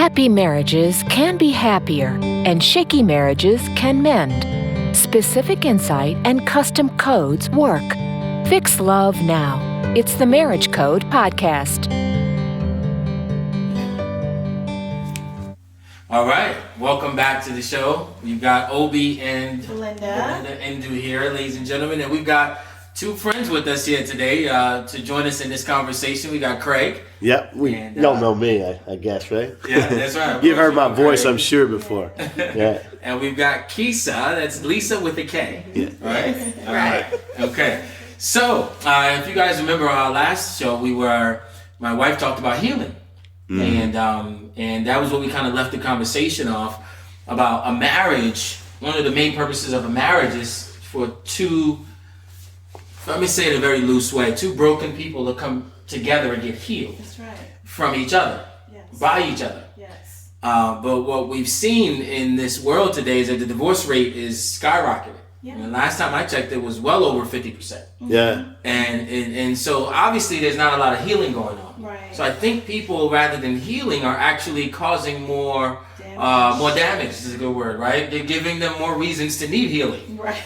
Happy marriages can be happier, and shaky marriages can mend. Specific insight and custom codes work. Fix love now. It's the Marriage Code Podcast. All right, welcome back to the show. We've got Obie and Belinda Ndu here, ladies and gentlemen, and we've got two friends with us here today to join us in this conversation. We got Craig. Yep, y'all know me, I guess, right? Yeah, that's right. You've heard my voice, I'm sure, before. Yeah. And we've got Kisa, that's Lisa with a K. Yeah. Right? All right. Okay. So, if you guys remember our last show, my wife talked about healing. And that was what we kind of left the conversation off about a marriage. One of the main purposes of a marriage is for two, let me say it in a very loose way, two broken people to come together and get healed. That's right. From each other, yes. By each other. Yes. But what we've seen in this world today is that the divorce rate is skyrocketing. Yeah. And last time I checked, it was well over 50%. Yeah. And so obviously there's not a lot of healing going on. Right. So I think people, rather than healing, are actually causing more damage is a good word, right? They're giving them more reasons to need healing. Right.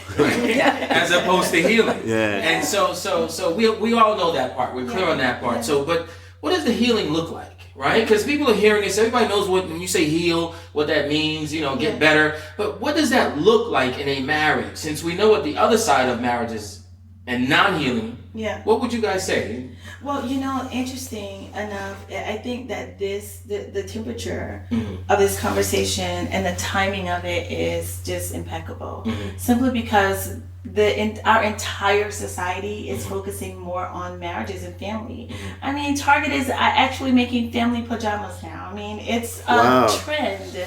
As opposed to healing. Yeah. And so we all know that part. We're clear on that part. Yeah. So, but what does the healing look like? Right? Because people are hearing this. Everybody knows when you say heal, what that means, get better. But what does that look like in a marriage? Since we know what the other side of marriage is and non-healing, what would you guys say? Well, interesting enough, I think that the temperature of this conversation and the timing of it is just impeccable. Simply because our entire society is focusing more on marriages and family. I mean, Target is actually making family pajamas now. I mean, it's a trend.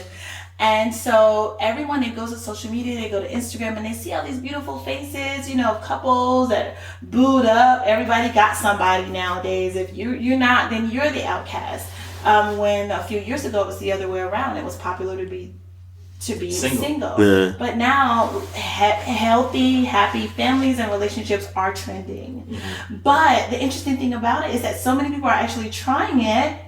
And so everyone that goes to social media, they go to Instagram and they see all these beautiful faces, of couples that booed up. Everybody got somebody nowadays. If you're not, then you're the outcast. When a few years ago it was the other way around. It was popular to be single. Yeah. But now healthy, happy families and relationships are trending. But the interesting thing about it is that so many people are actually trying it,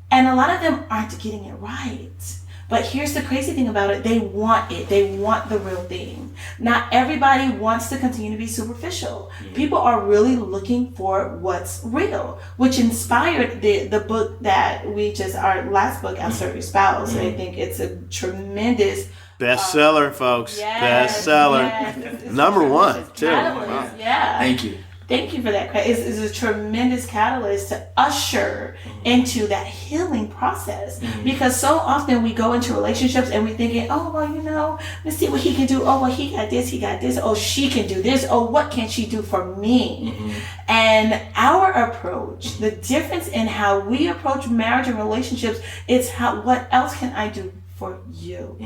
and a lot of them aren't getting it right. But here's the crazy thing about it. They want it. They want the real thing. Not everybody wants to continue to be superficial. People are really looking for what's real, which inspired the book that our last book, Outserve Your Spouse. I think it's a tremendous bestseller, folks. Yes, Bestseller. yes. Number one, too. Wow. Yeah. Thank you. Thank you for that. It's a tremendous catalyst to usher into that healing process. Because so often we go into relationships and we're thinking, let's see what he can do. Oh, well, he got this. Oh, she can do this. Oh, what can she do for me? And our approach, the difference in how we approach marriage and relationships, is what else can I do for you?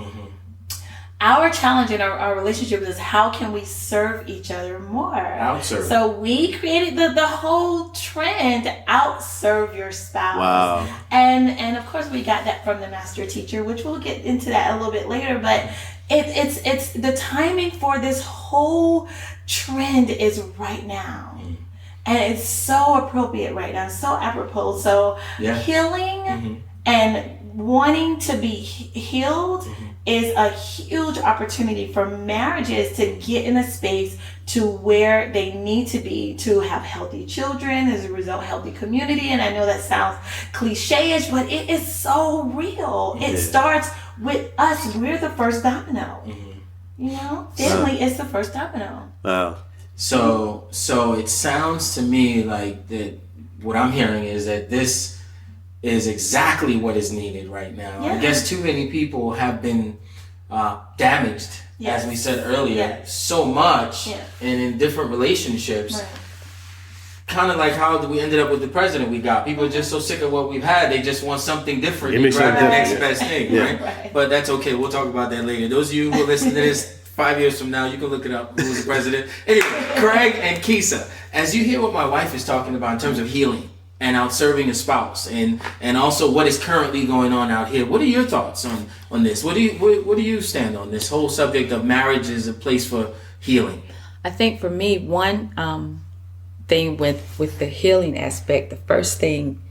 Our challenge in our relationship is how can we serve each other more? Outserve. So we created the whole trend, outserve your spouse. Wow. And of course we got that from the master teacher, which we'll get into that a little bit later. But it's the timing for this whole trend is right now. And it's so appropriate right now, so apropos. So healing and wanting to be healed is a huge opportunity for marriages to get in a space to where they need to be to have healthy children, as a result, healthy community. And I know that sounds cliche-ish, but it is so real. It starts with us. We're the first domino. Family is the first domino. Wow. So it sounds to me like that what I'm hearing is that this is exactly what is needed right now. I guess too many people have been damaged, as we said earlier, so much and in different relationships. Kind of like how we ended up with the president we got. People are just so sick of what we've had, they just want something different. They grab the next best thing, right? But that's okay. We'll talk about that later. Those of you who are listening to this 5 years from now, you can look it up. Who was the president? Anyway, Craig and Kisa, as you hear what my wife is talking about in terms of healing and out serving a spouse, and also what is currently going on out here, what are your thoughts on this? What do you stand on this whole subject of marriage as a place for healing? I think for me, one thing with the healing aspect, the first thing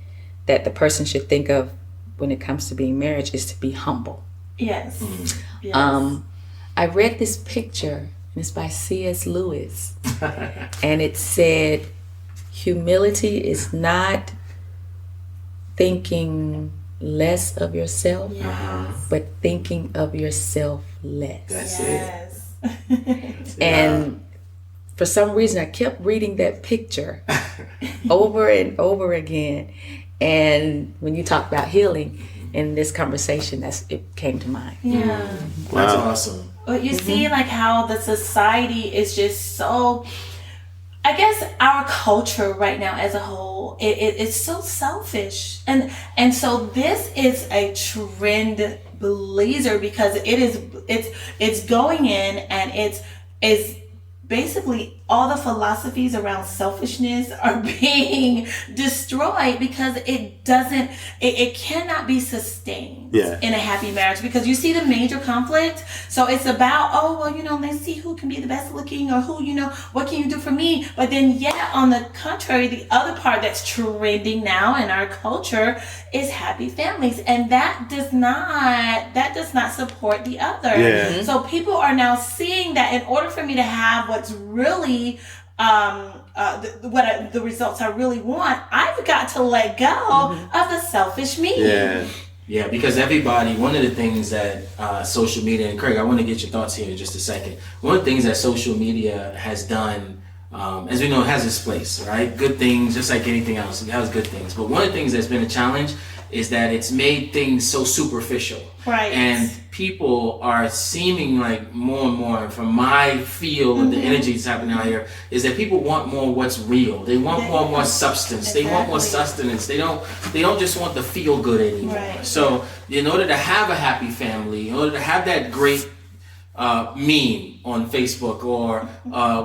that the person should think of when it comes to being married is to be humble. Yes. Yes. I read this picture, and it's by C.S. Lewis, and it said, humility is not thinking less of yourself, but thinking of yourself less. That's Yes. And for some reason, I kept reading that picture over and over again. And when you talk about healing in this conversation, it came to mind. Yeah. That's awesome. But you see, like, how the society is just so, I guess our culture right now as a whole, it's so selfish. And so this is a trend blazer, because it's going in, and it's basically all the philosophies around selfishness are being destroyed, because it cannot be sustained in a happy marriage, because you see the major conflict. So it's about, let's see who can be the best looking, or who, what can you do for me? But then yet on the contrary, the other part that's trending now in our culture is happy families, and that does not support the other. Yeah. So people are now seeing that in order for me to have what's really the results I really want, I've got to let go of the selfish me. Yeah, because everybody, one of the things that social media, and Craig, I want to get your thoughts here in just a second. One of the things that social media has done, as we know, it has its place, right? Good things, just like anything else, it has good things. But one of the things that's been a challenge is that it's made things so superficial. Right. And people are seeming like more and more, from my feel of the energy that's happening out here, is that people want more what's real. They want more substance. They want more sustenance. They don't just want the feel good anymore. Right. So in order to have a happy family, in order to have that great meme on Facebook, or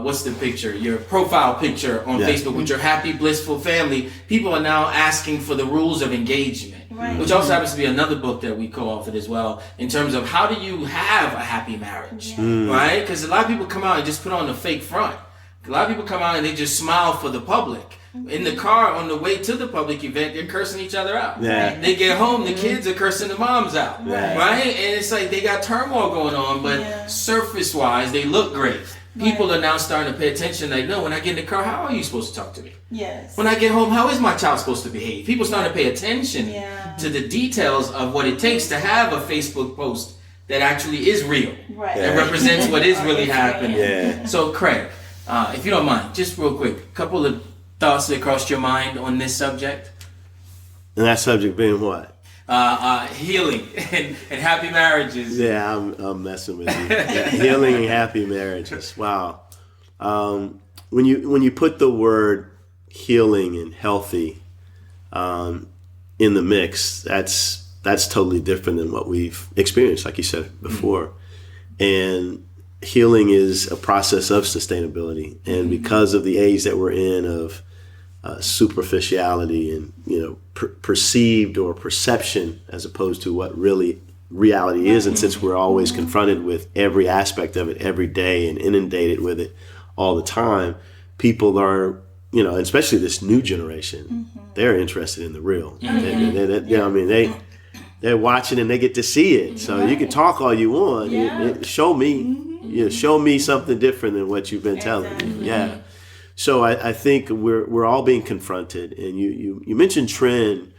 what's the picture? Your profile picture on Facebook with your happy, blissful family. People are now asking for the rules of engagement, which also happens to be another book that we co-authored as well, in terms of how do you have a happy marriage, right? Because a lot of people come out and just put on a fake front. A lot of people come out and they just smile for the public. In the car on the way to the public event, they're cursing each other out. They get home, the kids are cursing the moms out, right? And it's like they got turmoil going on, but surface-wise, they look great. People are now starting to pay attention. Like, no, when I get in the car, how are you supposed to talk to me? Yes. When I get home, how is my child supposed to behave? People starting to pay attention to the details of what it takes to have a Facebook post that actually is real, that represents what is really happening. So, Craig, if you don't mind, just real quick, a couple of thoughts that crossed your mind on this subject? And that subject being what? Healing and happy marriages. Yeah, I'm messing with you. Healing and happy marriages. Wow. When you put the word healing and healthy in the mix, that's totally different than what we've experienced, like you said before. And healing is a process of sustainability, and because of the age that we're in of superficiality and perceived or perception as opposed to what really reality is, and since we're always confronted with every aspect of it every day and inundated with it all the time, people are, especially this new generation, they're interested in the real. They're watching and they get to see it. So you can talk all you want. Show me, show me something different than what you've been telling me. Yeah. So I think we're all being confronted. And you mentioned trend,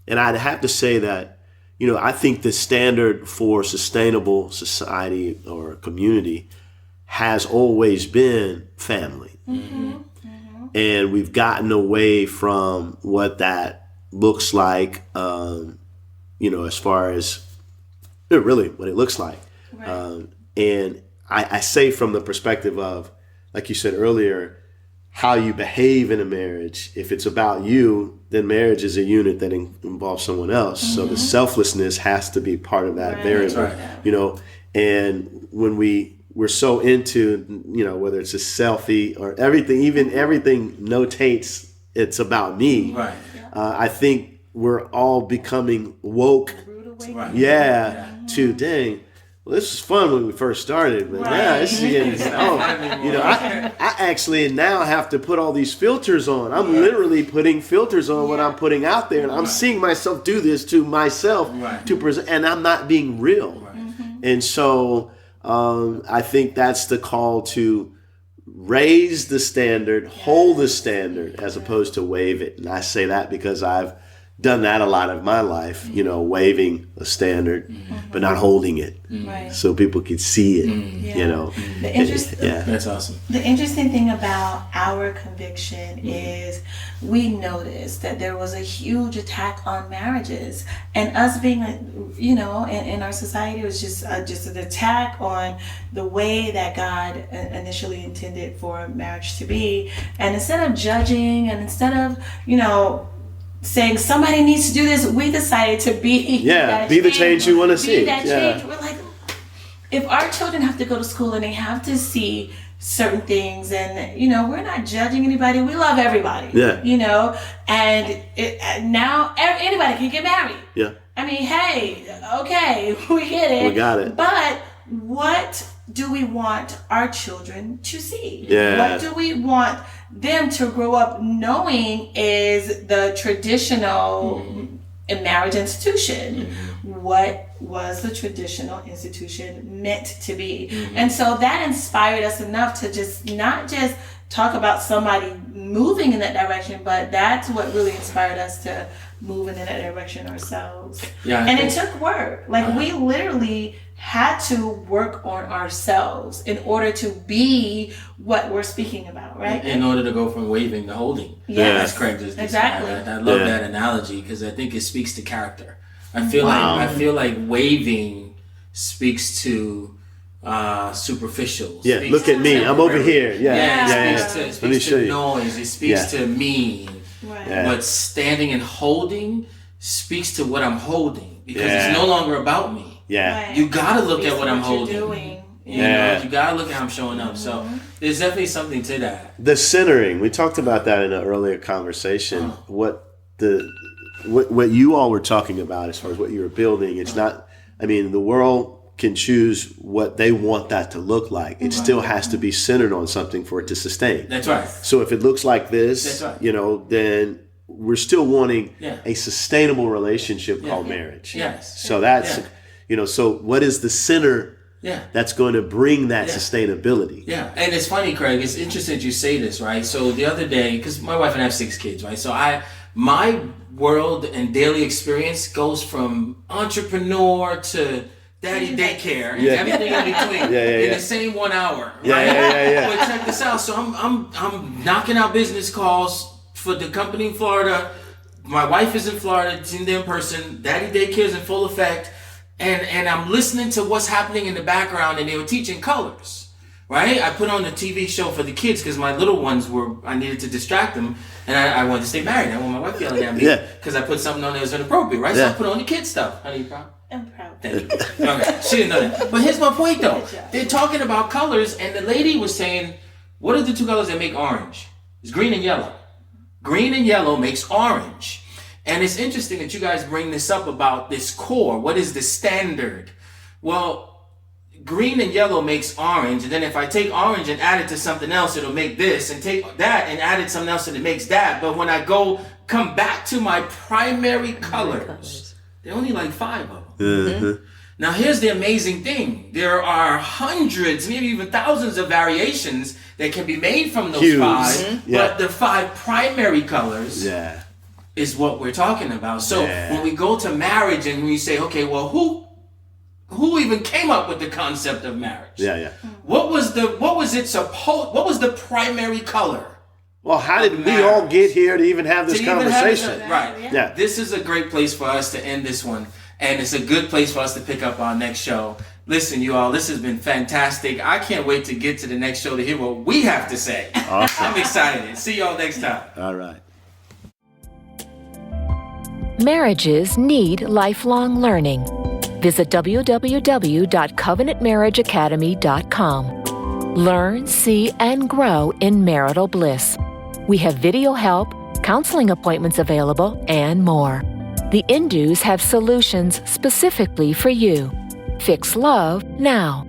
and I'd have to say that, I think the standard for sustainable society or community has always been family. And we've gotten away from what that looks like, as far as really what it looks like. And I say from the perspective of, like you said earlier, how you behave in a marriage. If it's about you, then marriage is a unit that involves someone else. So the selflessness has to be part of that variable, and when we're so into, whether it's a selfie or everything notates it's about me. I think we're all becoming woke. To dang, well, this was fun when we first started, but now this is getting, I actually now have to put all these filters on. I'm literally putting filters on what I'm putting out there, and I'm seeing myself do this to myself to present, and I'm not being real. And so I think that's the call to raise the standard, hold the standard, as opposed to wave it. And I say that because I've done that a lot of my life, waving a standard, but not holding it, so people could see it. That's awesome. The interesting thing about our conviction is we noticed that there was a huge attack on marriages, and us being, in our society, it was just an attack on the way that God initially intended for marriage to be. And instead of judging, and instead of, saying somebody needs to do this, we decided to be the change you want to see. Change. We're like, if our children have to go to school and they have to see certain things, and we're not judging anybody, we love everybody. And now anybody can get married. I mean, hey, okay, we get it. We got it. But what do we want our children to see? Yeah. What do we want them to grow up knowing is the traditional marriage institution? What was the traditional institution meant to be? And so that inspired us enough to just not just talk about somebody moving in that direction, but that's what really inspired us to move in that direction ourselves. And it took work. Like we literally had to work on ourselves in order to be what we're speaking about, right? In order to go from waving to holding. As Craig just exactly. I love that analogy because I think it speaks to character. I feel like waving speaks to superficial. Look at me. I'm over here. It speaks to noise. It speaks to me. But standing and holding speaks to what I'm holding because it's no longer about me. You gotta look at what I'm holding. You gotta look at how I'm showing up. So there's definitely something to that. The centering. We talked about that in an earlier conversation. What you all were talking about as far as what you were building. It's not. I mean, the world can choose what they want that to look like. It still has to be centered on something for it to sustain. That's right. So if it looks like this, then we're still wanting a sustainable relationship called marriage. So that's. So what is the center that's going to bring that sustainability? And it's funny, Craig, it's interesting that you say this, right? So the other day, because my wife and I have 6 kids, right? So my world and daily experience goes from entrepreneur to daddy daycare and everything in between in the same 1 hour, right? But check this out. So I'm knocking out business calls for the company in Florida. My wife is in Florida, it's in person. Daddy daycare is in full effect. And I'm listening to what's happening in the background, and they were teaching colors, right? I put on the TV show for the kids because my little ones I needed to distract them, and I wanted to stay married. I didn't want my wife yelling at me because I put something on that was inappropriate, right? So I put on the kids stuff. Honey, you proud? I'm proud. Thank you. Okay, she didn't know that. But here's my point, though. They're talking about colors, and the lady was saying, what are the 2 colors that make orange? It's green and yellow. Green and yellow makes orange. And it's interesting that you guys bring this up about this core. What is the standard? Well, green and yellow makes orange. And then if I take orange and add it to something else, it'll make this. And take that and add it to something else and it makes that. But when I come back to my primary colors, there are only like 5 of them. Now here's the amazing thing. There are hundreds, maybe even thousands of variations that can be made from those 5. But the 5 primary colors is what we're talking about. So when we go to marriage and we say, okay, well, who even came up with the concept of marriage? What was the primary color? Well, how did we all get here to even have this conversation? Right. This is a great place for us to end this one. And it's a good place for us to pick up our next show. Listen, you all, this has been fantastic. I can't wait to get to the next show to hear what we have to say. Awesome. I'm excited. See y'all next time. All right. Marriages need lifelong learning. Visit www.covenantmarriageacademy.com. Learn, see, and grow in marital bliss. We have video help, counseling appointments available, and more. The Ndus have solutions specifically for you. Fix love now.